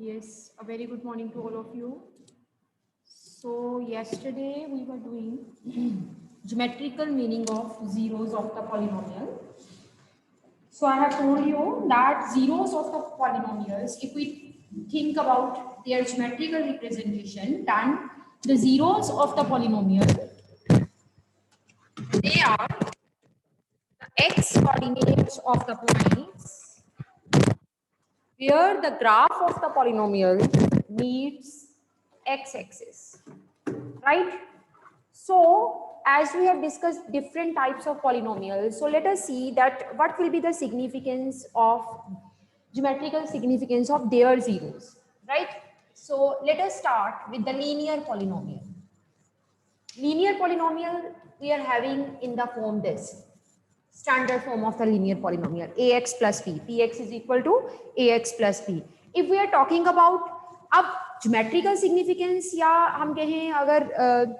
Yes, a very good morning to all of you. So yesterday we were doing geometrical meaning of zeros of the polynomial. So I have told you that zeros of the polynomials, if we think about their geometrical representation, then the zeros of the polynomial, they are the x coordinates of the points where the graph of the polynomial meets x-axis, right? So as we have discussed different types of polynomials, so let us see that what will be the significance of geometrical significance of their zeros, right? So let us start with the linear polynomial. Linear polynomial we are having in the form this standard form of the linear polynomial ax plus b, px is equal to ax plus b. If we are talking about अब geometrical significance या हम कहें अगर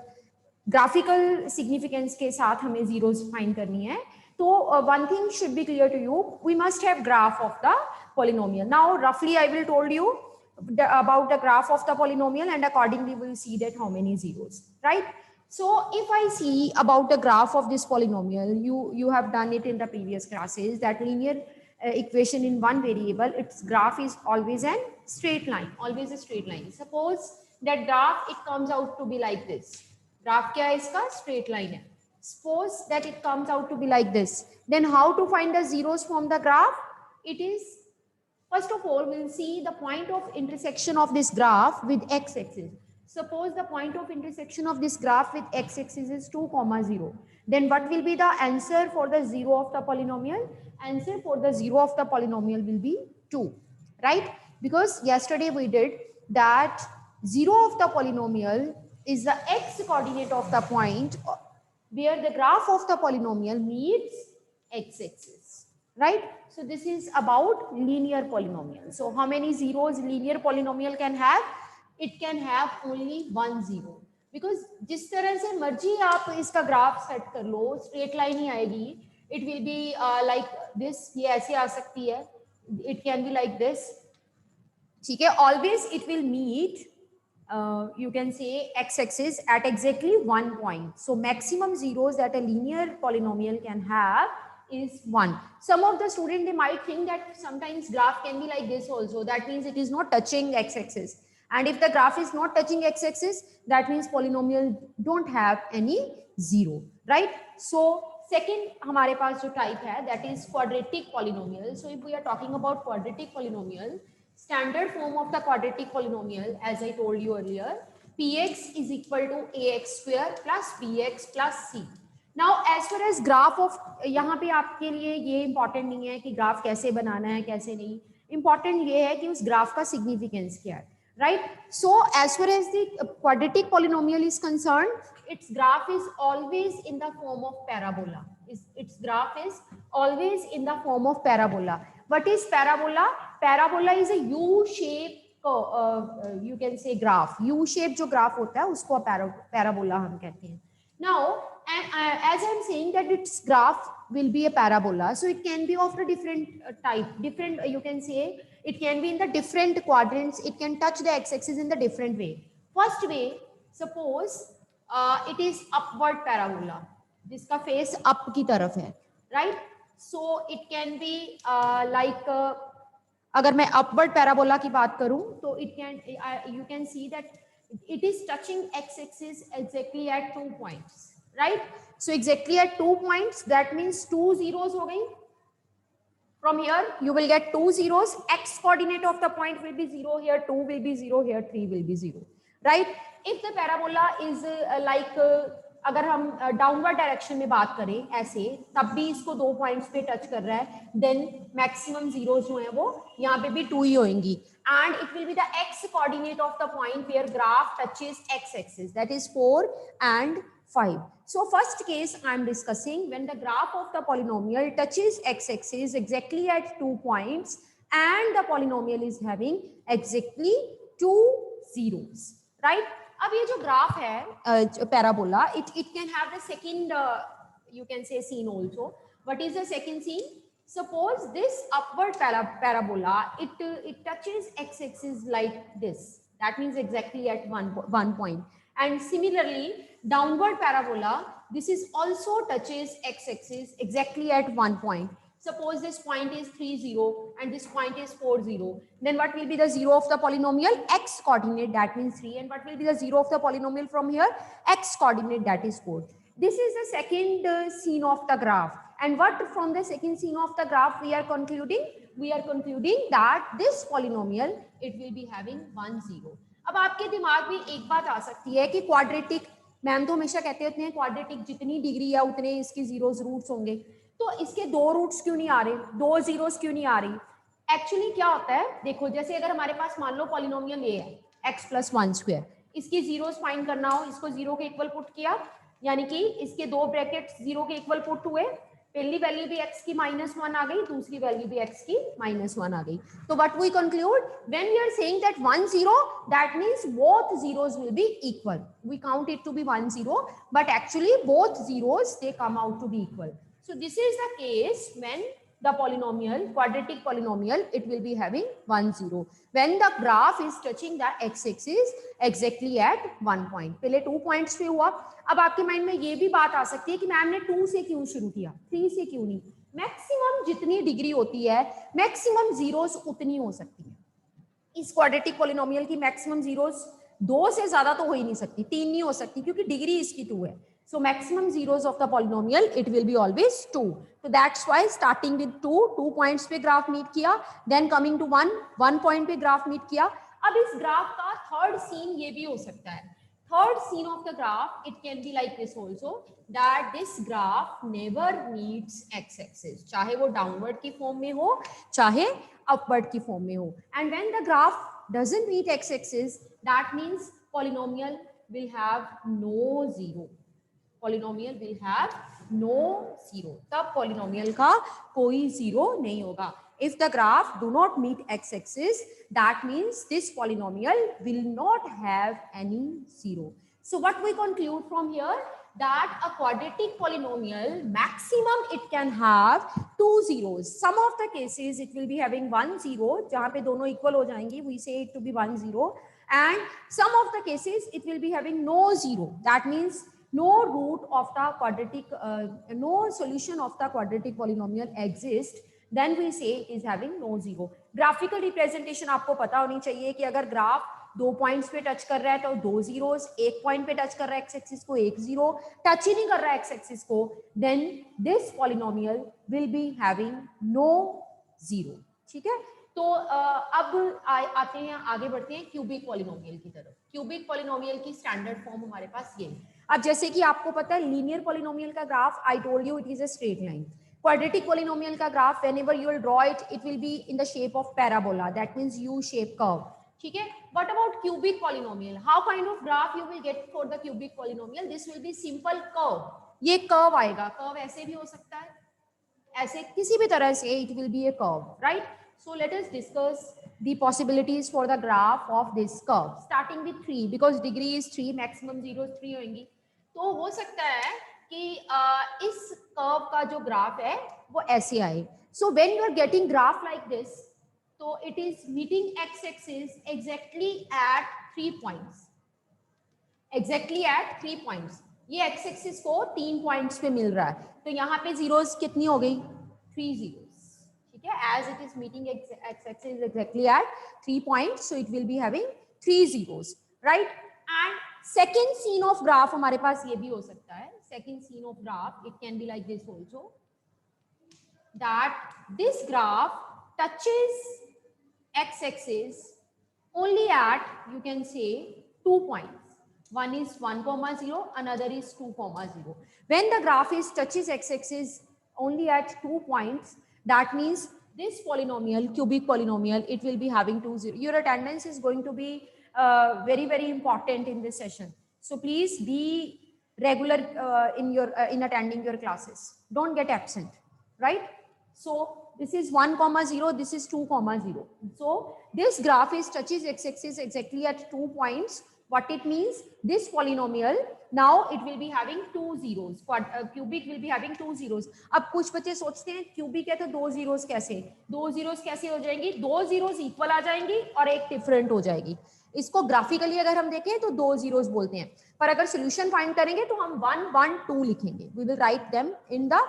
graphical significance के साथ हमें zeros find करनी है तो one thing should be clear to you, we must have graph of the polynomial. Now roughly I will told you about the graph of the polynomial and accordingly we will see that how many zeros, right? So if I see about the graph of this polynomial, you have done it in the previous classes that linear equation in one variable, its graph is always a straight line, always a straight line. Suppose that graph it comes out to be like this. Graph क्या है इसका? Straight line है. Suppose that it comes out to be like this. Then how to find the zeros from the graph? It is, first of all, we'll see the point of intersection of this graph with x-axis. Suppose the point of intersection of this graph with x-axis is 2, 0. Then what will be the answer for the zero of the polynomial? Answer for the zero of the polynomial will be 2, right? Because yesterday we did that zero of the polynomial is the x coordinate of the point where the graph of the polynomial meets x-axis, right? So this is about linear polynomial. So how many zeros linear polynomial can have? It can have only one zero. Because जिस तरह से मर्जी आप इसका graph set कर लो straight line ही आएगी. It will be like this. ये ऐसे आ सकती है. It can be like this. ठीक है. Always it will meet you can say x-axis at exactly one point. So maximum zeros that a linear polynomial can have is 1. Some of the students, they might think that sometimes graph can be like this also. That means it is not touching x-axis. And if the graph is not touching x-axis, that means polynomial don't have any zero, right? So second हमारे पास जो type है that is quadratic polynomial. So if we are talking about quadratic polynomial, standard form of the quadratic polynomial, as I told you earlier, px is equal to ax square plus bx plus c. Now as far as graph of, यहाँ पे आपके लिए ये important नहीं है कि graph कैसे बनाना है कैसे नहीं, important ये है कि उस graph का significance क्या है, right? So as far as the quadratic polynomial is concerned, its graph is always in the form of parabola. Its graph is always in the form of parabola. What is parabola? Parabola is a U-shape you can say graph. U-shape जो graph होता है उसको parabola हम कहते हैं. Now, as I'm saying that its graph will be a parabola, so it can be of a different type, different you can say it can be in the different quadrants. It can touch the x-axis in the different way. First way, suppose it is upward parabola. जिसका face up की तरफ है, right? So it can be like अगर मैं upward parabola की बात करूं तो it can you can see that it is touching x-axis exactly at 2 points, right? So exactly at 2 points, that means 2 zeros हो गई. From here you will get 2 zeros. X coordinate of the point will be 0 here, 2 will be 0 here, 3 will be 0, right? If the parabola is like अगर हम downward direction में बात करें ऐसे, तब भी इसको 2 पॉइंट्स पे टच कर रहा है, देन मैक्सिमम जीरोस जो है वो यहाँ पे भी 2 ही होंगी. And it will be the x coordinate of the point where graph touches x-axis, that is 4 and 5. So first case I am discussing when the graph of the polynomial touches x-axis exactly at 2 points and the polynomial is having exactly 2 zeros, right? अब ये जो graph है parabola, it can have the second you can say scene also. What is the second scene? Suppose this upward parabola, it touches x-axis like this. That means exactly at one point. And similarly, downward parabola, this is also touches x-axis exactly at one point. Suppose this point is 3, 0 and this point is 4, 0. Then what will be the zero of the polynomial? X coordinate, that means 3. And what will be the zero of the polynomial from here? X coordinate, that is 4. This is the second scene of the graph. And what from the second scene of the graph we are concluding? We are concluding that this polynomial, it will be having 1, 0. अब आपके दिमाग में एक बात आ सकती है कि quadratic, ma'am तो हमेशा कहते होते हैं क्वाड्रेटिक जितनी डिग्री है उतने इसके जीरोस रूट्स होंगे, तो इसके 2 रूट्स क्यों नहीं आ रहे, 2 जीरोस क्यों नहीं आ रही? एक्चुअली क्या होता है, देखो जैसे अगर हमारे पास मान लो पॉलिनोमियल ये है x+1², इसकी जीरोस फाइंड करना हो, इसको 0 के इक्वल पुट किया, यानी कि इसके 2 ब्रैकेट्स 0 के इक्वल पुट हुए, पहली वैल्यू भी x की -1 आ गई, दूसरी वैल्यू भी x की -1 आ गई. तो what we conclude, when we are saying that 1 0, that means both zeros will be equal. We count it to be 1 0, but actually both zeros they come out to be equal. So this is the case when the polynomial, quadratic polynomial, it will be having 1 0 when the graph is touching the x-axis exactly at one point. पहले 2 points पे हुआ. अब आपके mind में ये भी बात आ सकती है कि मैम ने 2 से क्यों शुरू किया, 3 से क्यों नहीं? मैक्सिमम जितनी डिग्री होती है, मैक्सिमम जीरोस उतनी हो सकती है. इस क्वाड्रेटिक पॉलिनोमियल की मैक्सिमम जीरोस 2 से ज्यादा तो हो ही नहीं सकती, 3 नहीं हो सकती, क्योंकि डिग्री इसकी 2 है. So maximum zeros of the polynomial, it will be always 2. So that's why starting with 2 points पे graph meet किया, then coming to 1 point पे graph meet किया. अब इस graph का third scene ये भी हो सकता है. Third scene of the graph, it can be like this also, that this graph never meets x-axis, चाहे वो downward की form में हो, चाहे upward की form में हो. And when the graph doesn't meet x-axis, that means polynomial will have no zero. Polynomial will have no zero, तब पॉलिनोमियल का कोई जीरो नहीं होगा. If the graph do not meet x axis, that means this polynomial will not have any zero. So what we conclude from here, that a quadratic polynomial maximum it can have 2 zeros. Some of the cases it will be having 1 0, जहाँ पे दोनों equal हो जाएंगे, we say it to be 1 0, and some of the cases it will be having no zero. That means no root of the quadratic, no solution of the quadratic polynomial exists, then we say it is having no zero. Graphical representation आपको पता होनी चाहिए कि अगर graph 2 points पे touch कर रहा है तो 2 जीरोस, 1 पॉइंट पे टच कर रहा है एक्स एक्सिस को 1 जीरो, टच ही नहीं कर रहा है एक्स एक्सिस को, then this polynomial will be having no zero. ठीक है, तो अब आते हैं, आगे बढ़ते हैं क्यूबिक पॉलिनोमियल की तरफ. क्यूबिक पॉलिनोमियल की स्टैंडर्ड फॉर्म हमारे पास ये. अब जैसे कि आपको पता है लीनियर पॉलिनोमियल का graph, I told you it is a straight line. Quadratic polynomial का graph whenever you will draw it, it will be in the shape of parabola, that means U shape curve. ठीक है, what about cubic polynomial, how kind of graph you will get for the cubic polynomial? This will be simple curve. ये curve आएगा, curve ऐसे भी हो सकता है, ऐसे किसी भी तरह से it will B a curve, right? So let us discuss the possibilities for the graph of this curve, starting with 3 because degree is 3, maximum zeros 3 होंगी. तो हो सकता है कि इस कर्व का जो ग्राफ है वो ऐसे आए. So when you are getting graph like this, so it is meeting x-axis exactly at 3 points. Exactly at 3 points. ये x एक्सिस को 3 पॉइंट्स पे मिल रहा है, तो यहाँ पे जीरोस कितनी हो गई? 3 जीरोस. ठीक है, as it is meeting x axis exactly at 3 points, so it will be having 3 zeros, right? And second scene of graph हमारे पास ये भी हो सकता है. Second scene of graph, it can be like this also, that this graph touches x axis only at, you can say, 2 points. One is 1, 0, another is 2, 0. When the graph is touches x-axis only at 2 points, that means this polynomial, cubic polynomial, it will be having 2 0. Your attendance is going to be very, very important in this session. So please be regular in attending your classes. Don't get absent, right? So this is 1, 0, this is 2, 0. So this graph is touches x-axis exactly at 2 points. What it means, this polynomial now it will be having 2 zeros. Cubic will be having 2 zeros. अब कुछ बच्चे सोचते हैं cubic है तो 2 zeros कैसे, 2 zeros कैसे हो जाएंगी, 2 zeros इक्वल आ जाएंगी और एक डिफरेंट हो जाएगी. इसको ग्राफिकली अगर हम देखें तो 2 zeros बोलते हैं, पर अगर सोल्यूशन फाइंड करेंगे तो हम 1 1 2 लिखेंगे. We will write them in the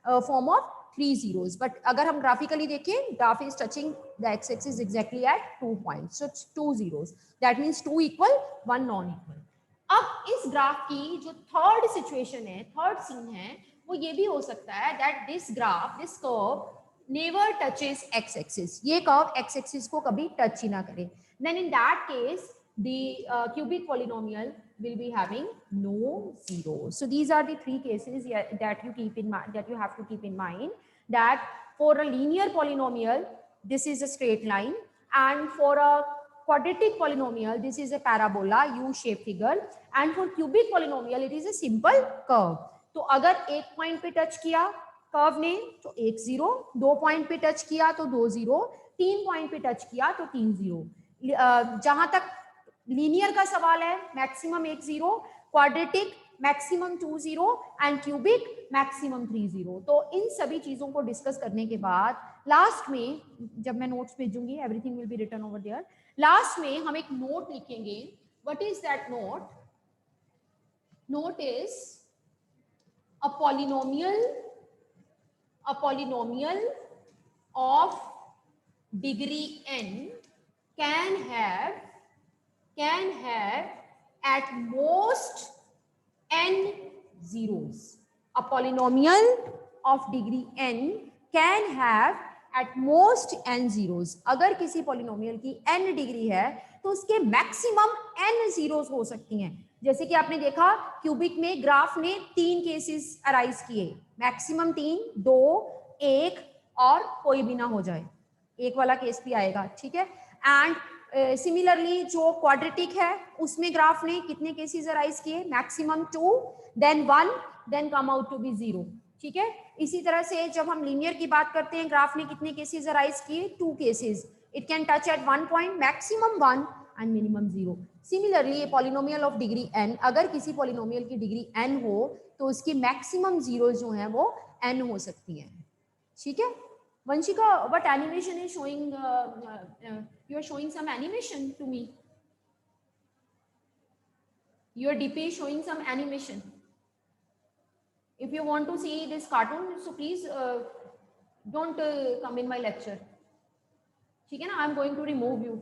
form of 3 zeros. But अगर हम ग्राफिकली देखें, graph is touching the x axis exactly at 2 points. So 2 zeros. That means 2 equal 1 non equal. अब इस ग्राफ की जो थर्ड सिचुएशन है, थर्ड सीन है, वो ये भी हो सकता है that this graph, this curve never touches x axis. ये कर्व एक्स एक्सिस को कभी टच ही ना करे. Then in that case the cubic polynomial will be having no zeros. So these are the three cases that you keep in mind, that you have to keep in mind, that for a linear polynomial this is a straight line, and for a quadratic polynomial this is a parabola u shape figure, and for cubic polynomial it is a simple curve. तो अगर एक point पे touch किया curve ने तो 1 0, 2 point पे touch किया तो 2 0, 3 पॉइंट पे टच किया तो 3 0. जहां तक लीनियर का सवाल है maximum 1 0, quadratic maximum 2 0 and cubic maximum 3 0. तो इन सभी चीजों को डिस्कस करने के बाद लास्ट में, जब मैं नोट्स भेजूंगी, everything will be written over there, last में हम एक नोट लिखेंगे. What is that note? Note is a polynomial of degree n can have at most n zeros. A polynomial of degree n can have at most n zeros. अगर किसी polynomial की n degree है तो उसके maximum n zeros हो सकती हैं. जैसे कि आपने देखा क्यूबिक में ग्राफ ने 3 केसेस अराइज किए, मैक्सिमम 3, 2, 1 और कोई भी ना हो जाए, एक वाला केस भी आएगा. ठीक है. एंड सिमिलरली जो क्वाड्रेटिक है उसमें ग्राफ ने कितने केसेस अराइज किए, maximum 2, then 1, then come out to be 0. ठीक है. इसी तरह से जब हम लीनियर की बात करते हैं, ग्राफ ने कितने केसेस अराइज किए, 2 cases. It can touch eight 1 point, maximum 1 and minimum 0. Similarly ये पॉलिनोमियल ऑफ डिग्री n, अगर किसी पॉलिनोमियल की डिग्री n हो तो उसकी मैक्सिमम जीरो जो है वो n हो सकती है. ठीक है. Vanshika, what animation is showing? You are showing some animation to me. Your DP is showing some animation. If you want to see this cartoon, so please don't come in my lecture. ठीक है ना? I am going to remove you.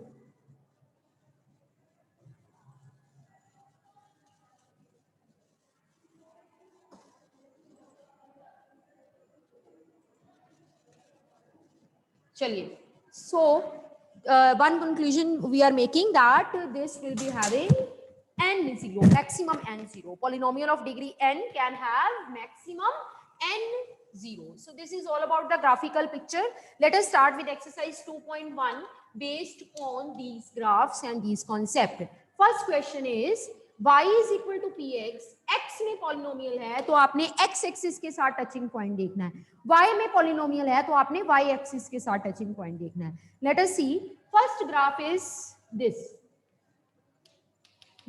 चलिए. So one conclusion we are making that this will be having n 0, maximum n 0. Polynomial of degree n can have maximum n 0. So this is all about the graphical picture. Let us start with exercise 2.1 based on these graphs and these concepts. First question is y is equal to px. x में polynomial है तो आपने x axis के साथ touching point देखना है. y में polynomial है तो आपने y एक्सिस के साथ टचिंग पॉइंट देखना है. Let us see. First graph is this.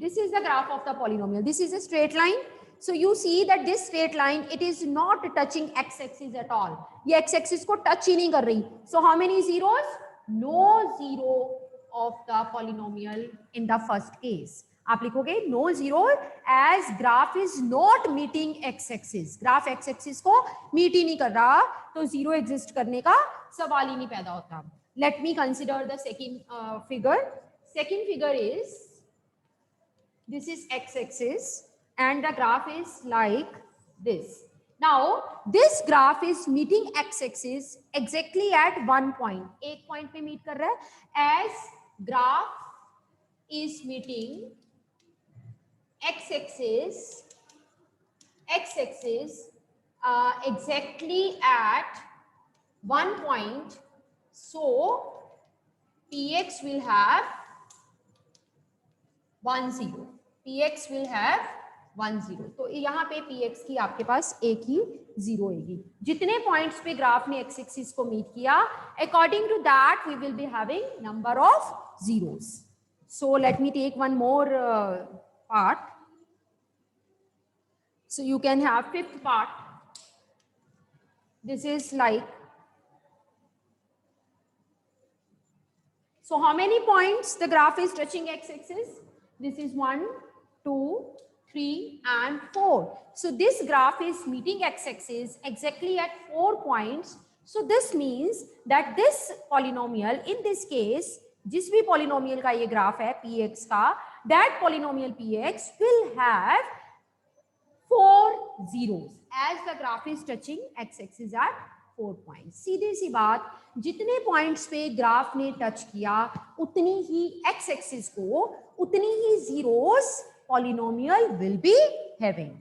This is the graph of the polynomial. This is a straight line. So you see that this straight line, it is not touching x-axis at all. ये x-axis को touch ही नहीं कर रही. So how many zeros? No zero of the polynomial in the first case. आप लिखोगे no zero as graph is not meeting x-axis. Graph x-axis को meet ही नहीं कर रहा तो zero exist करने का सवाल ही नहीं पैदा होता. Let me consider the second figure. Second figure is, this is x-axis and the graph is like this. Now this graph is meeting x-axis exactly at one point. एक point पे meet कर रहा है. As graph is meeting x-axis exactly at one point, so px will have 1 0. px will have 1 0. तो यहाँ पे px की आपके पास एक ही जीरो आएगी. जितने पॉइंट्स पे ग्राफ ने x एक्सिस को मीट किया, according to that we will be having number of zeros. So let me take one more part. So you can have fifth part. This is like, so how many points the graph is touching x-axis? This is 1, 2, 3 and 4. So this graph is meeting x-axis exactly at 4 points. So this means that this polynomial, in this case, जिस भी polynomial का ये graph है px का, that polynomial px will have 4 zeros as the graph is touching x-axis at 4 points. सीधी सी बात, जितने points पे graph ने टच किया उतनी ही एक्स एक्सिस को उतनी ही zeros polynomial will be having,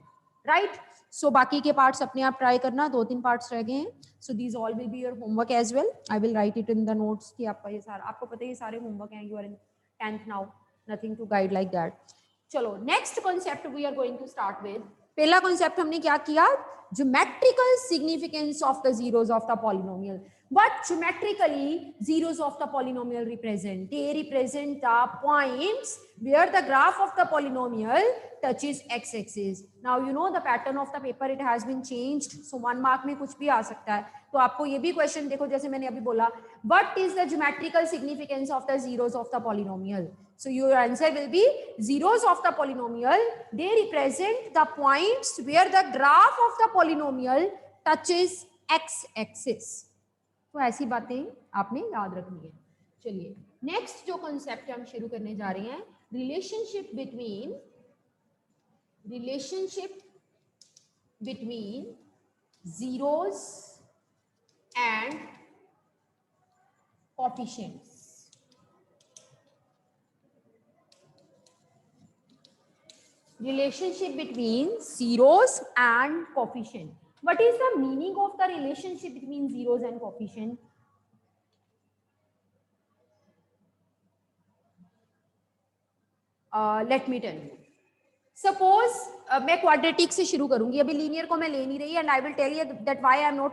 right? So बाकी के पार्ट्स अपने आप ट्राई करना, 2-3 पार्ट्स रह गए हैं. So these all will be your homework as well. I will write it in the notes कि आपका ये सारा, आपको पता है ये सारे होमवर्क हैं, you are in 10th now, nothing to guide like that. चलो next concept we are going to start with. पहला कॉन्सेप्ट हमने क्या किया? Geometrical significance of the zeros of the polynomial. What geometrically zeros of the polynomial represent? They represent the points where the graph of the polynomial touches x-axis. Now you know the pattern of the paper, it has been changed. So 1 mark में कुछ भी आ सकता है. तो आपको ये भी question देखो, जैसे मैंने अभी बोला, what is the geometrical significance of the zeros of the polynomial? So your answer will be zeros of the polynomial. They represent the points where the graph of the polynomial touches x-axis. तो ऐसी बातें आपने याद रखनी है. चलिए next जो concept हम शुरू करने जा रहे हैं, relationship between zeros and coefficients. Relationship between zeros and coefficient. What is the meaning of the relationship between zeros and coefficient? Let me tell you. Suppose मैं quadratic से शुरू करूंगी, अभी linear को मैं ले नहीं रही, and I will tell you that why I am not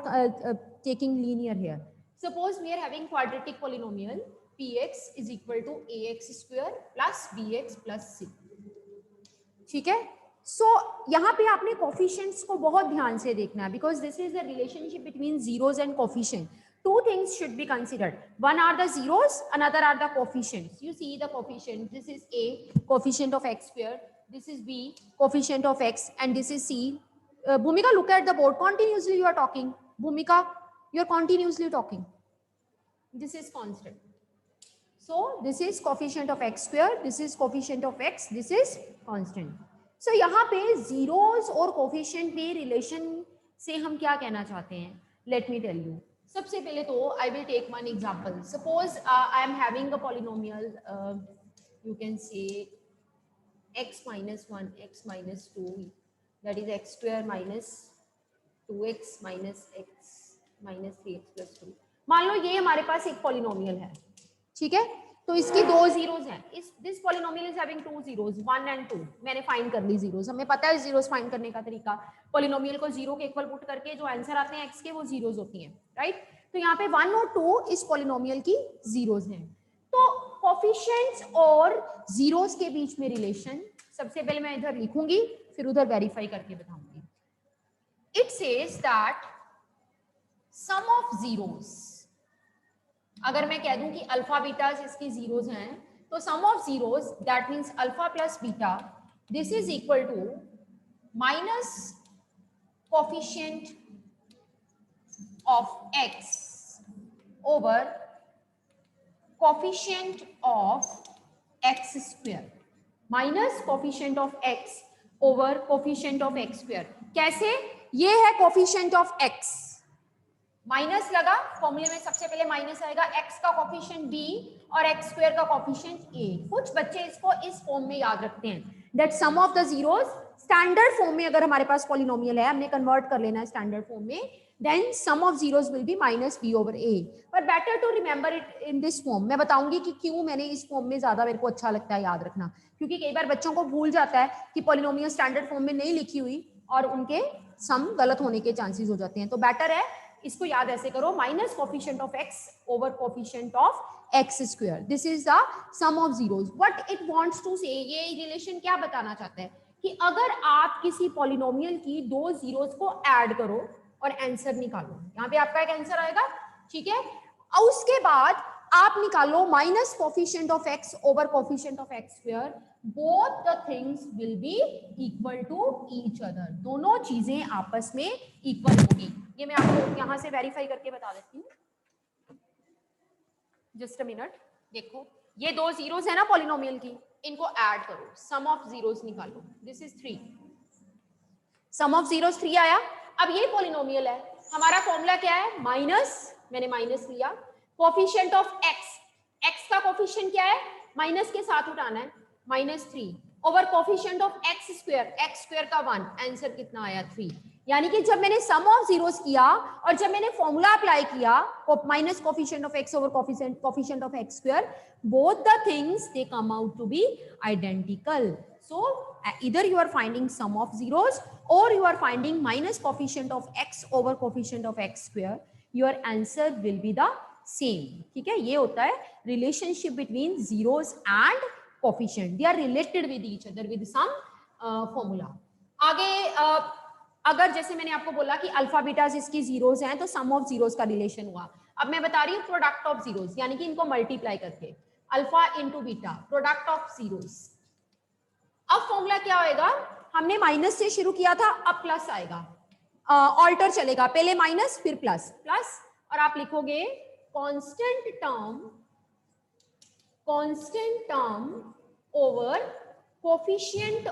taking linear here. Suppose we are having quadratic polynomial px is equal to ax square plus bx plus c. ठीक है. सो यहाँ पे आपने कोफिशिएंट्स को बहुत ध्यान से देखना है, because this is the relationship between zeros and coefficient. Two things should be considered. One are the zeros, another are the coefficients. You see the coefficient. This is a coefficient of x square. This is b coefficient of x, and this is c. Bhumika, look at the board. Continuously you are talking. Bhumika, you are continuously talking. This is constant. So this is coefficient of x square. This is coefficient of x. This is constant. So यहाँ पे zeros और coefficient में relation से हम क्या कहना चाहते हैं? Let me tell you. सबसे पहले तो I will take one example. Suppose I am having a polynomial. You can say x minus 1, x minus 2. That is x square minus 2x minus x minus 3x plus 2. मान लो ये हमारे पास एक polynomial है, ठीक है? तो इसकी 2 जीरोस हैं. This polynomial is having 2 zeros, 1 and 2. मैंने फाइंड कर ली जीरोस. हमें पता है जीरोस फाइंड करने का तरीका. पॉलिनोमियल को जीरो के इक्वल पुट करके जो आंसर आते हैं x के, वो जीरोस होती हैं, राइट? तो यहाँ पे 1 और 2 इस पॉलिनोमियल की जीरोस हैं. तो कोएफिशिएंट्स और जीरोस के बीच में रिलेशन सबसे पहले मैं इधर लिखूंगी, फिर उधर वेरीफाई करके बताऊंगी. It says that sum of zeros, अगर मैं कह दूं कि अल्फा बीटा इसकी जीरोस हैं, तो sum of zeros that means alpha plus beta, this is equal to minus coefficient of x over coefficient of x square, minus coefficient of x over coefficient of x square. कैसे? ये है coefficient of x, minus लगा, फॉर्मूले में सबसे पहले minus आएगा, x का कोएफिशिएंट b और x स्क्वायर का कोएफिशिएंट a. कुछ बच्चे इसको इस फॉर्म में याद रखते हैं, that sum of the zeros. Standard form में अगर हमारे पास पॉलिनोमियल है, हमने कन्वर्ट कर लेना है स्टैंडर्ड फॉर्म में, then sum of zeros will be minus b over a. But better to remember it in this form. मैं बताऊंगी कि क्यों मैंने इस फॉर्म में ज्यादा मेरे को अच्छा लगता है याद रखना, क्योंकि कई बार बच्चों को भूल जाता है कि पॉलिनोमियल स्टैंडर्ड फॉर्म में नहीं लिखी हुई और उनके सम गलत होने के चांसेस हो जाते हैं. तो बेटर है इसको याद ऐसे करो, minus coefficient of x over coefficient of x square. This is the sum of zeros. What it wants to say, ये रिलेशन क्या बताना चाहता है कि अगर आप किसी पॉलिनोमियल की दो जीरोस को ऐड करो और आंसर निकालो, यहाँ पे आपका एक आंसर आएगा, ठीक है, और उसके बाद आप निकालो minus coefficient of x over coefficient of x square, both the things will be equal to each other, दोनों चीजें आपस में इक्वल होगी। ये मैं आपको यहां से वेरीफाई करके बता देती हूँ, जस्ट अ मिनट। देखो ये दो जीरोस है ना पॉलिनोमियल की, इनको ऐड करो, सम ऑफ जीरोस निकालो, this is 3, sum of zeros 3 आया। अब ये पॉलिनोमियल है, हमारा फॉर्मूला क्या है, माइनस, मैंने माइनस लिया, कोफिशिएंट ऑफ एक्स, एक्स का कोफिशिएंट क्या है, माइनस के साथ उठाना है, -3 over coefficient of x square का 1, आंसर कितना आया 3। यानी कि जब मैंने सम ऑफ जीरोस किया और जब मैंने फॉर्मूला अप्लाई किया, minus coefficient of x over coefficient of x square, both the things they come out to be identical. So either you are finding sum of zeros or you are finding minus coefficient of x over coefficient of x square, your answer will be the same. ठीक है, ये होता है relationship between zeros and coefficient, they are related with each other with some formula. आगे अगर जैसे मैंने आपको बोला कि अल्फा बीटा इसकी जीरोस हैं तो सम ऑफ जीरोस का रिलेशन हुआ, अब मैं बता रही हूँ प्रोडक्ट ऑफ जीरोस, यानी कि इनको मल्टीप्लाई करके alpha into beta, product of zeros. अब फॉर्मूला क्या होएगा, हमने माइनस से शुरू किया था, अब प्लस आएगा, ऑल्टर चलेगा, पहले माइनस फिर प्लस, प्लस और आप लिखोगे constant term over coefficient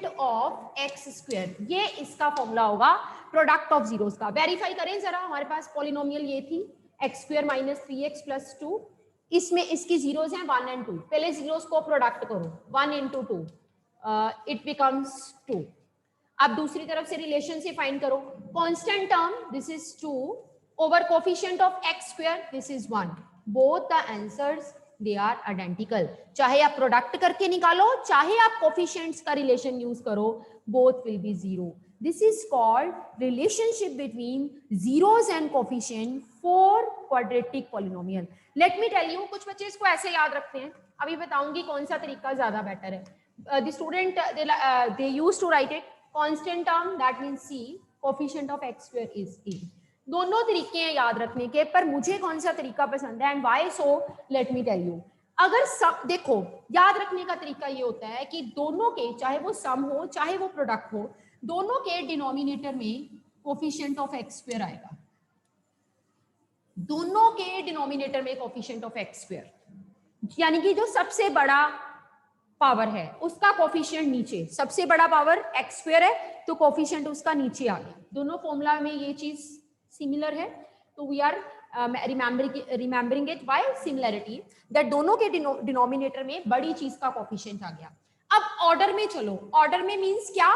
of x square, ये इसका फॉर्मूला होगा प्रोडक्ट ऑफ जीरोस का। वेरीफाई करें जरा, हमारे पास पॉलिनोमियल ये थी x square minus 3x plus 2, इसमें इसकी जीरोस हैं 1 और 2, पहले जीरोस को प्रोडक्ट करो, 1 इंटू 2 इट बिकम्स 2। अब दूसरी तरफ से रिलेशन से फाइंड करो, constant term this is 2 over coefficient of x square this is 1, both the answers they are identical, चाहे आप प्रोडक्ट करके निकालो चाहे आप कोफिशिएंट्स का रिलेशन यूज करो, both will be zero. This is called relationship between zeros and coefficient for quadratic polynomial. Let me tell you, कुछ बच्चे इसको ऐसे याद रखते हैं, अभी बताऊंगी कौन सा तरीका ज्यादा बेटर है। The student they used to write it constant term, that means c, coefficient of x square is a। दोनों तरीके हैं याद रखने के, पर मुझे कौन सा तरीका पसंद है and why so, let me tell you। अगर सब देखो, याद रखने का तरीका ये होता है कि दोनों के, चाहे वो सम हो चाहे वो प्रोडक्ट हो, दोनों के डिनोमिनेटर में कोफिशिएंट ऑफ एक्स स्क्वायर आएगा, दोनों के डिनोमिनेटर में कोफिशिएंट ऑफ एक्स स्क्वायर, यानी कि जो सबसे बड़ा पावर है उसका कोफिशिएंट नीचे, सबसे बड़ा पावर एक्स स्क्वायर है तो कोफिशिएंट उसका नीचे आ गया। दोनों फॉर्मूला में ये चीज सिमिलर है, तो we are remembering it by similarity that दोनों के डिनोमिनेटर में बड़ी चीज का कोफिशिएंट आ गया। अब ऑर्डर में चलो, ऑर्डर में मींस क्या,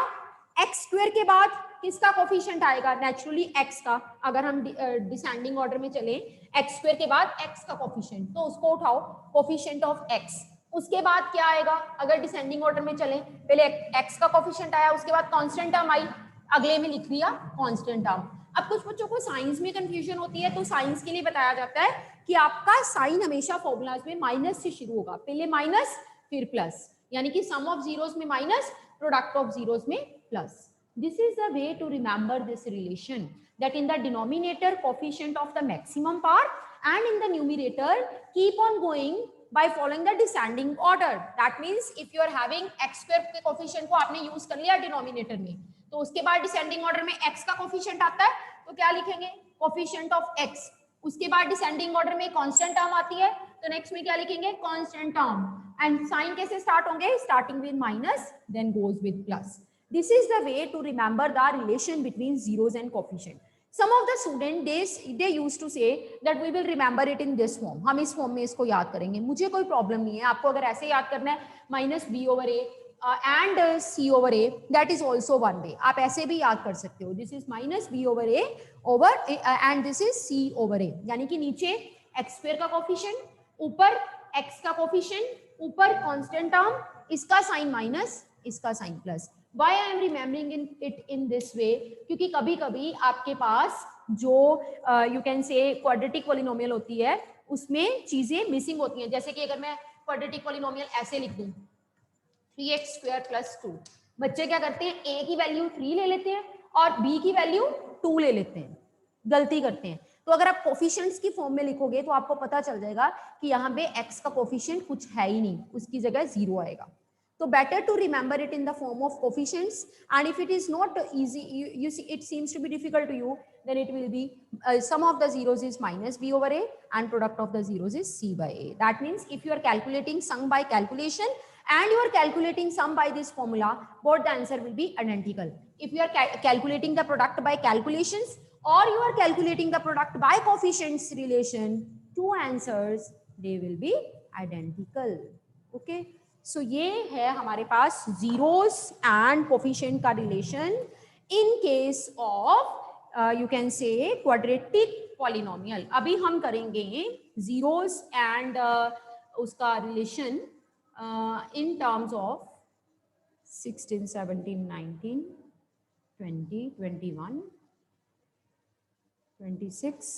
एक्स स्क्वायर के बाद किसका कोफिशिएंट आएगा, नेचुरली एक्स का। अगर हम डिसेंडिंग ऑर्डर में चले, एक्स स्क्वायर के बाद एक्स का कोफिशिएंट, तो उसको उठाओ कोफिशिएंट ऑफ एक्स, उसके बाद क्या आएगा, अगर डिसेंडिंग ऑर्डर में चले, पहले एक्स का कोफिशिएंट आया, उसके बाद कांस्टेंट टर्म आई, अगले में लिख दिया कांस्टेंट टर्म। अब कुछ बच्चों को साइंस में कंफ्यूजन होती है, तो साइंस के लिए बताया जाता है कि आपका साइन हमेशा फॉर्मूलाज में माइनस से शुरू होगा, पहले माइनस फिर प्लस, यानी कि सम ऑफ जीरोस में माइनस, प्रोडक्ट ऑफ जीरोस में plus. This is the way to remember this relation, that in the denominator coefficient of the maximum part and in the numerator keep on going by following the descending order. That means if you are having x square के coefficient को आपने use कर लिया denominator में, तो उसके बाद descending order में x का coefficient आता है, तो क्या लिखेंगे, coefficient of x, उसके बाद descending order में constant term आती है, तो next में क्या लिखेंगे, constant term, and sign कैसे start होंगे, starting with minus then goes with plus. This is the way to remember the relation between zeros and coefficient. Some of the students they used to say that we will remember it in this form. हम इस form में इसको याद करेंगे, मुझे कोई problem नहीं है, आपको अगर ऐसे याद करना है minus B over A and C over A, that is also one way, आप ऐसे भी याद कर सकते हो, this is minus B over A over and this is C over A, यानी कि नीचे एक्स स्क्वायर का कोफिशिएंट, ऊपर एक्स का कोफिशिएंट, ऊपर कांस्टेंट टर्म, इसका साइन माइनस, इसका sign plus. Why I am remembering it in this way? क्योंकि कभी कभी आपके पास जो you can say quadratic polynomial होती है उसमें चीजें मिसिंग होती हैं, जैसे कि अगर मैं quadratic polynomial ऐसे लिख दूं, 3x² + 2। बच्चे क्या करते हैं, a की वैल्यू 3 ले लेते हैं और b की वैल्यू 2 ले लेते हैं, गलती करते हैं। तो अगर आप कोफिशिएंट्स की फॉर्म में लिखोगे तो आपको पता चल जाएगा कि यहाँ पे x का कोफिशिएंट कुछ है ही नहीं, उसकी जगह 0 आएगा। तो better to remember it in the form of coefficients, and if it is not easy, you see it seems to be difficult to you, then it will be sum of the zeros is minus b over a and product of the zeros is c by a. That means if you are calculating sum by calculation and you are calculating sum by this formula, both the answer will be identical. If you are calculating the product by calculations or you are calculating the product by coefficients relation, two answers they will be identical. Okay. सो ये है हमारे पास zeros and coefficient का relation in case of you can say quadratic polynomial. अभी हम करेंगे zeros and उसका relation in terms of 16, 17, 19, 20, 21, 26,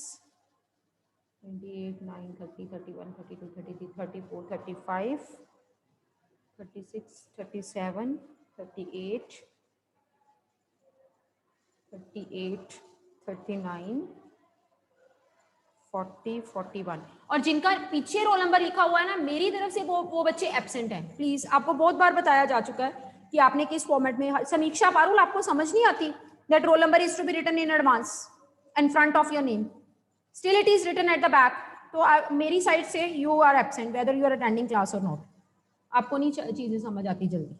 28, 9, 30, 31, 32, 33, 34, 35, 36, 37, 38, 38, 39, 40, 41। और जिनका पीछे रोल नंबर लिखा हुआ है ना, मेरी तरफ से वो बच्चे एब्सेंट हैं। प्लीज, आपको बहुत बार बताया जा चुका है कि आपने किस फॉर्मेट में। समीक्षा पारुल, आपको समझ नहीं आती that roll number is to be written in advance in front of your name, still it is written at the back. तो मेरी साइड से you are absent whether you are attending class और नॉट। आपको नहीं चीजें समझ आती जल्दी।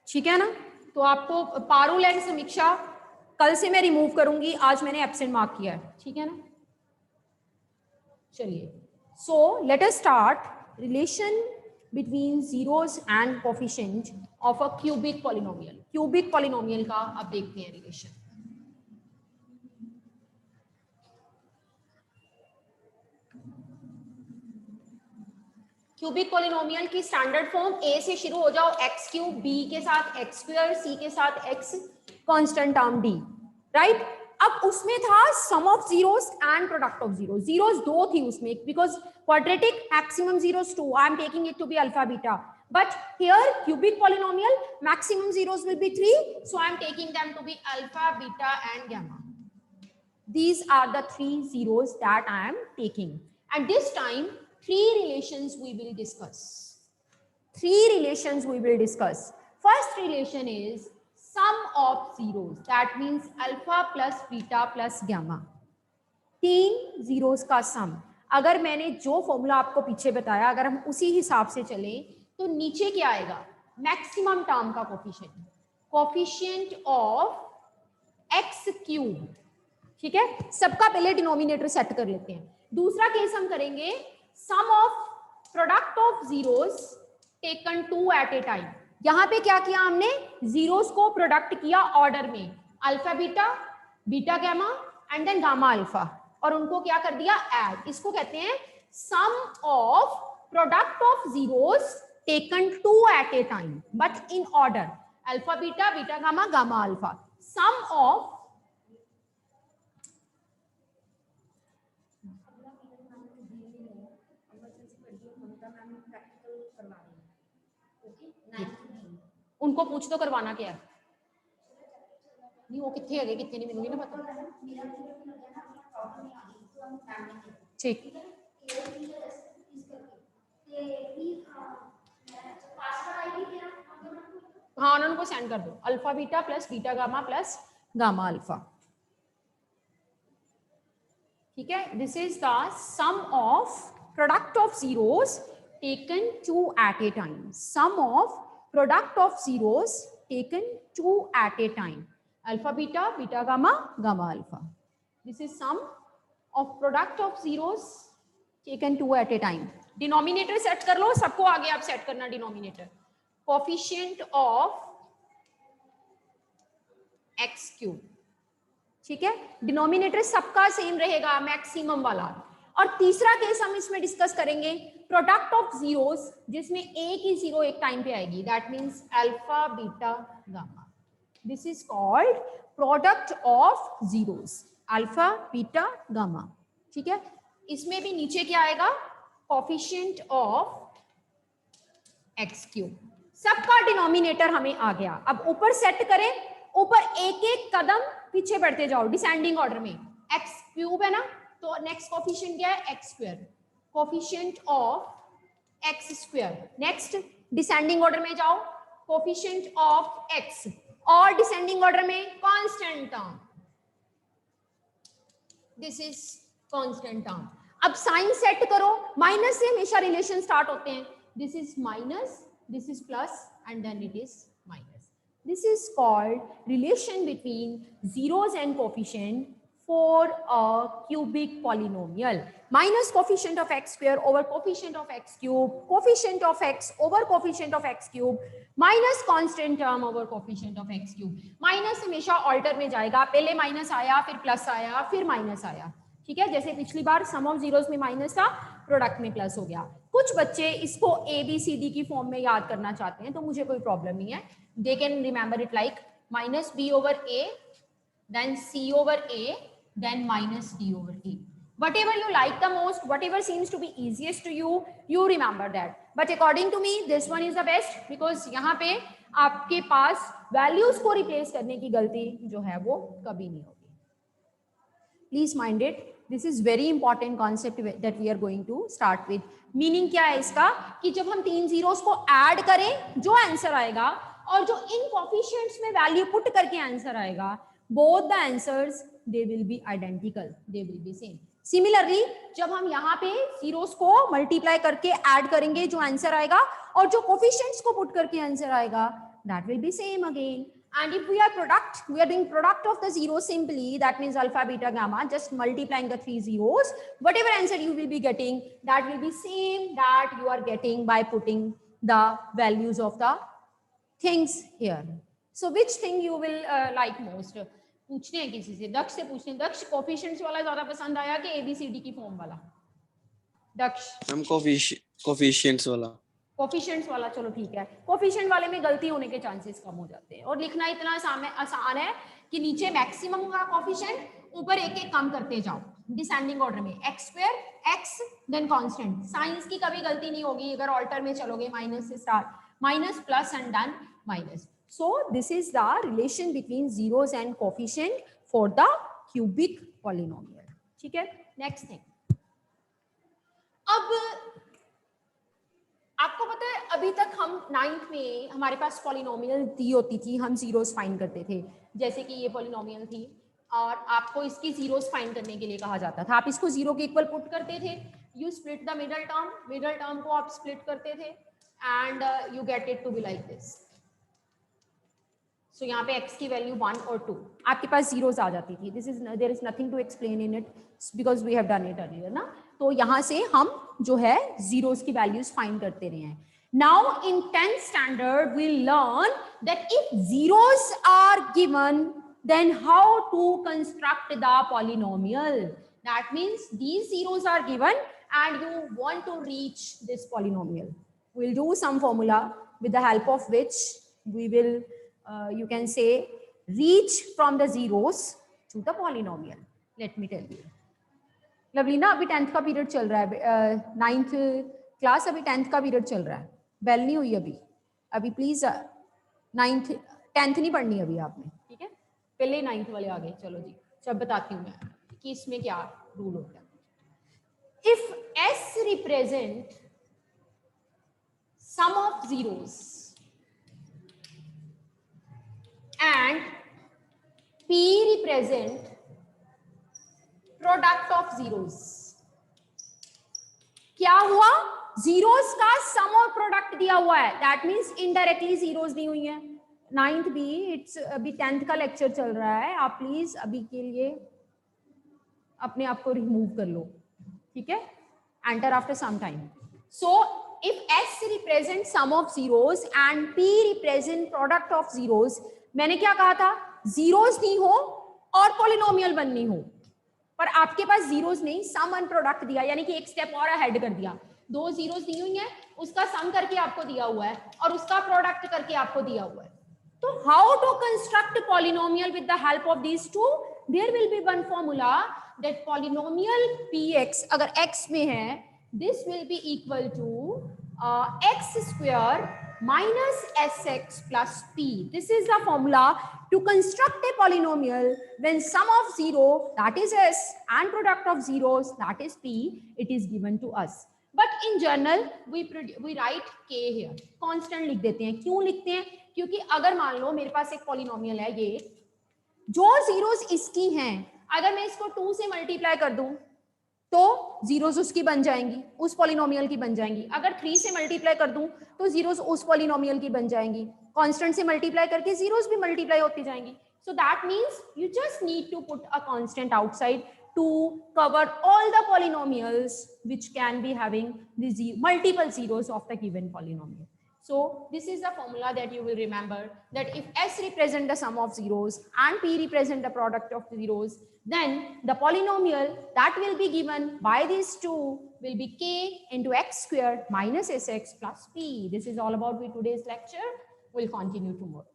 ठीक है ना? तो आपको पारुल एंड समीक्षा कल से मैं रिमूव करूंगी, आज मैंने एब्सेंट मार्क किया है। ठीक है ना? चलिए, so let us start relation between zeros and coefficient of a cubic polynomial. Cubic polynomial का अब देखते हैं रिलेशन। क्यूबिक पॉलिनोमियल की स्टैंडर्ड फॉर्म a से शुरू हो जाओ, x क्यूब, b के साथ x स्क्वायर, c के साथ x, constant term d, right. अब उसमें था sum of zeros and product of zero. Zeros दो थी उसमें, because quadratic maximum zeros 2, I am taking it to be alpha beta, but here cubic polynomial maximum zeros will be 3, so I am taking them to be alpha, beta and gamma. These are the 3 zeros that I am taking, and this time 3 relations we will discuss. 3 relations we will discuss. First relation is sum of zeros, that means alpha plus beta plus gamma. 3 zeros का sum. अगर मैंने जो formula आपको पीछे बताया, अगर हम उसी हिसाब से चलें तो नीचे क्या आएगा, मैक्सिमम टर्म का coefficient, coefficient of x cube. ठीक है, सबका पहले डिनोमिनेटर सेट कर लेते हैं। दूसरा केस हम करेंगे sum of product of zeros taken 2 at a time. यहां पे क्या किया हमने, जीरोस को प्रोडक्ट किया ऑर्डर में, alpha beta, beta gamma and then gamma alpha, और उनको क्या कर दिया, ऐड। इसको कहते हैं sum of product of zeros taken 2 at a time but in order, alpha beta, beta gamma, gamma alpha. Sum of उनको पूछ तो करवाना क्या है, नहीं वो कितने है कितने नहीं, मैंने ना पता। ठीक, हाँ उनको सेंड कर दो, alpha beta plus beta gamma plus gamma alpha. ठीक है, this is the sum of product of zeros taken 2 at a time. Sum of product of zeros taken 2 at a time, alpha beta, beta gamma, gamma alpha. This is sum of product of zeros taken 2 at a time. Denominator set कर लो, सबको आगे आप set करना denominator. Coefficient of x cube, ठीक है, denominator सबका same रहेगा, मैक्सिमम वाला। और तीसरा केस हम इसमें डिस्कस करेंगे प्रोडक्ट ऑफ जीरोस, जिसमें एक ही जीरो एक टाइम पे आएगी, that means alpha beta gamma. This is called product of zeros, alpha beta gamma. ठीक है, इसमें भी नीचे क्या आएगा, कोफिशिएंट ऑफ एक्स क्यूब। सबका डिनोमिनेटर हमें आ गया। अब ऊपर सेट करें, ऊपर एक एक कदम पीछे बढ़ते जाओ डिसेंडिंग ऑर्डर में। एक्स क्यूब है ना, तो नेक्स्ट कोफिशिएंट क्या है, x square, coefficient of x square. Next descending order में जाओ, कोफिशिएंट ऑफ एक्स, और डिसेंडिंग ऑर्डर में constant term, this is constant term. अब साइन सेट करो, माइनस से हमेशा रिलेशन स्टार्ट होते हैं, this is minus, this is plus, and then it is minus. This is called relation between zeros and coefficient for a cubic polynomial. Minus coefficient of x square over coefficient of x cube, coefficient of x over coefficient of x cube, minus constant term over coefficient of x cube. Minus हमेशा alter में जाएगा, पहले minus आया, फिर plus आया, फिर minus आया, ठीक है। जैसे पिछली बार सम ऑफ जीरोस में माइनस था, प्रोडक्ट में प्लस हो गया। कुछ बच्चे इसको ए बी सी डी की फॉर्म में याद करना चाहते हैं, तो मुझे कोई प्रॉब्लम नहीं है, they can remember it like minus B over a, then c over a, then minus d over a, whatever you like the most, whatever seems to be easiest to you, you remember that, but according to me this one is the best, because यहाँ पे आपके पास values को replace करने की गलती जो है वो कभी नहीं होगी। Please mind it, this is very important concept that we are going to start with. Meaning क्या है इसका, कि जब हम तीन जीरोस को ऐड करें जो आंसर आएगा, और जो इन कोफिशिएंट्स में वैल्यू पुट करके आंसर आएगा, both the answers they will be identical, they will be same. Similarly जब हम यहाँ पे जीरोस को मल्टीप्लाई करके ऐड करेंगे, जो आंसर आएगा, और जो कोफिशिएंट्स को पुट करके आंसर आएगा, that will be same again. And if we are doing product of the zeros simply, that means alpha, beta, gamma, just multiplying the three zeros, whatever answer you will be getting, that will be same that you are getting by putting the values of the things here. So which thing you will like most? पूछने हैं किसी से, दक्ष से पूछने, दक्ष coefficients वाला ज्यादा पसंद आया कि एबीसीडी की फॉर्म वाला? दक्ष हम कोफिशिएंट्स वाला। कोफिशिएंट्स वाला, चलो ठीक है। कोफिशिएंट वाले में गलती होने के चांसेस कम हो जाते हैं, और लिखना इतना आसान है कि नीचे मैक्सिमम का कोफिशिएंट, ऊपर एक एक कम करते जाओ डिसेंडिंग ऑर्डर में, x square, x, then constant. Science की कभी गलती नहीं होगी अगर ऑल्टर में चलोगे, माइनस से start, minus plus and then minus. So this is the relation between zeros and coefficient for the cubic polynomial, ठीक है। नेक्स्ट थिंग, अब आपको पता है अभी तक हम 9th में हमारे पास पॉलिनोमियल दी होती थी, हम जीरोस फाइंड करते थे, जैसे कि ये पॉलिनोमियल थी, और आपको इसकी जीरोस फाइंड करने के लिए कहा जाता था, आप इसको जीरो के इक्वल पुट करते थे, you split the middle term को आप स्प्लिट करते थे, and you get it to be like this. So यहाँ पे x की वैल्यू 1 और 2, आपके पास जीरोस आ जाती थी। This is, there is nothing to explain in it because we have done it earlier ना। तो यहाँ से हम जो है जीरोस की वैल्यूज फाइंड करते रहे हैं। Now in 10th standard we learn that if zeros are given then how to construct the polynomial. That means these zeros are given and you want to reach this polynomial. We'll do some formula with the help of which we will you can say reach from the zeros to the polynomial. Let me tell you. Lovely ना अभी 10th का period चल रहा है, 9th class अभी 10th का period चल रहा है, बेल नहीं हुई अभी प्लीज 9th 10th नहीं पढ़नी अभी आपने, ठीक है, पहले 9th वाले आ गए। चलो जी, सब बताती हूँ मैं कि इसमें क्या रूल होता है। If S represent sum of zeros and P represent product of zeros, क्या हुआ, जीरोस का सम और प्रोडक्ट दिया हुआ है, दैट मींस इनडायरेक्टली जीरोस दी हुई है। 9th भी, इट्स अभी 10th का लेक्चर चल रहा है, आप प्लीज अभी के लिए अपने आप को रिमूव कर लो, ठीक है, enter after some time. So if S represent sum of zeros and P represent product of zeros, मैंने क्या कहा था, जीरोस नहीं हो और पॉलिनोमियल बननी हो, पर आपके पास जीरोस नहीं, सम एंड प्रोडक्ट दिया, यानी कि एक स्टेप और अहेड कर दिया। दो जीरोस दी हुई है, उसका सम करके आपको दिया हुआ है और उसका प्रोडक्ट करके आपको दिया हुआ है। तो how to construct polynomial with the help of these two, there will be one formula that polynomial px अगर x में है, this will be equal to x square minus sx plus p. This is the formula to construct a polynomial when sum of 0, that is s, and product of zeros, that is p, it is given to us. But in general we write k here, constant लिख देते हैं. क्यों लिखते हैं? क्योंकि अगर मान लो मेरे पास एक पॉलिनोमियल है, ये जो जीरोस इसकी हैं, अगर मैं इसको 2 से मल्टीप्लाई कर दूं तो जीरोस उसकी बन जाएंगी, उस पॉलिनोमियल की बन जाएंगी. अगर 3 से मल्टीप्लाई कर दूं तो जीरोस उस पॉलिनोमियल की बन जाएंगी. कांस्टेंट से मल्टीप्लाई करके जीरोस भी मल्टीप्लाई होती जाएंगी. So that means you just need to put a constant outside to cover all the polynomials which can be having the multiple zeros of the given polynomial. So this is the formula that you will remember, that if s represent the sum of zeros and p represent the product of zeros, then the polynomial that will be given by these two will be k into x squared minus sx plus p. This is all about with today's lecture. We'll continue tomorrow.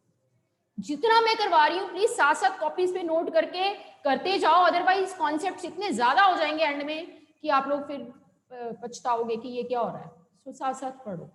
जितना मैं करवा रही हूँ please साथ साथ copies पे note करके करते जाओ, अदरवाइज कॉन्सेप्ट्स इतने ज्यादा हो जाएंगे एंड में कि आप लोग फिर पछताओगे कि ये क्या हो रहा है. सो साथ साथ पढ़ो.